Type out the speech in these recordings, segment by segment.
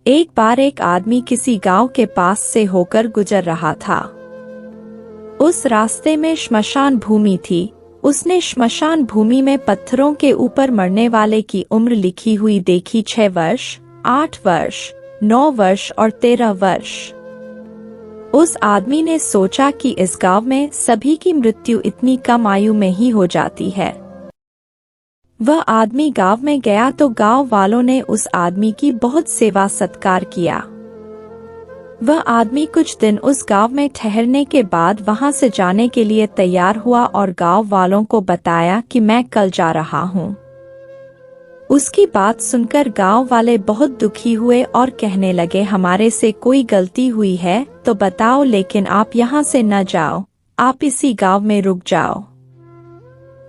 एक बार एक आदमी किसी गांव के पास से होकर गुजर रहा था। उस रास्ते में श्मशान भूमि थी। उसने श्मशान भूमि में पत्थरों के ऊपर मरने वाले की उम्र लिखी हुई देखी, 6 वर्ष, 8 वर्ष, 9 वर्ष और 13 वर्ष। उस आदमी ने सोचा कि इस गांव में सभी की मृत्यु इतनी कम आयु में ही हो जाती है। वह आदमी गांव में गया तो गांव वालों ने उस आदमी की बहुत सेवा सत्कार किया। वह आदमी कुछ दिन उस गांव में ठहरने के बाद वहां से जाने के लिए तैयार हुआ और गांव वालों को बताया कि मैं कल जा रहा हूं। उसकी बात सुनकर गांव वाले बहुत दुखी हुए और कहने लगे, हमारे से कोई गलती हुई है तो बताओ, लेकिन आप यहाँ से न जाओ, आप इसी गांव में रुक जाओ।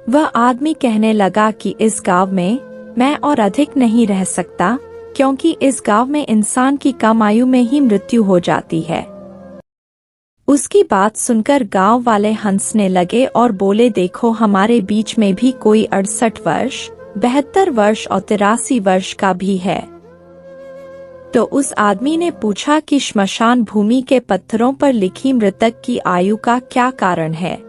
वह आदमी कहने लगा कि इस गांव में मैं और अधिक नहीं रह सकता, क्योंकि इस गांव में इंसान की कम आयु में ही मृत्यु हो जाती है। उसकी बात सुनकर गांव वाले हंसने लगे और बोले, देखो हमारे बीच में भी कोई 68 वर्ष, 72 वर्ष और 83 वर्ष का भी है। तो उस आदमी ने पूछा कि श्मशान भूमि के पत्थरों पर लिखी मृतक की आयु का क्या कारण है।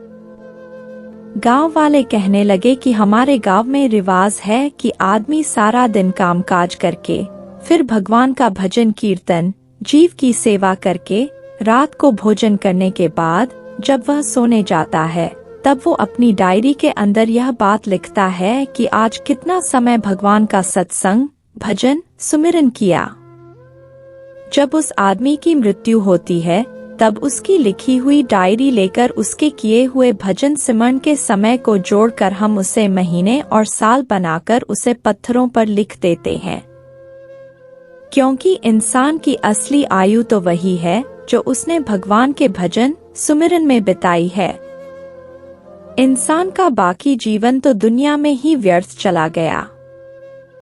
गांव वाले कहने लगे कि हमारे गांव में रिवाज है कि आदमी सारा दिन कामकाज करके, फिर भगवान का भजन कीर्तन, जीव की सेवा करके, रात को भोजन करने के बाद जब वह सोने जाता है तब वो अपनी डायरी के अंदर यह बात लिखता है कि आज कितना समय भगवान का सत्संग, भजन, सुमिरन किया। जब उस आदमी की मृत्यु होती है तब उसकी लिखी हुई डायरी लेकर उसके किए हुए भजन सिमरन के समय को जोड़कर हम उसे महीने और साल बनाकर उसे पत्थरों पर लिख देते हैं, क्योंकि इंसान की असली आयु तो वही है जो उसने भगवान के भजन सुमिरन में बिताई है। इंसान का बाकी जीवन तो दुनिया में ही व्यर्थ चला गया।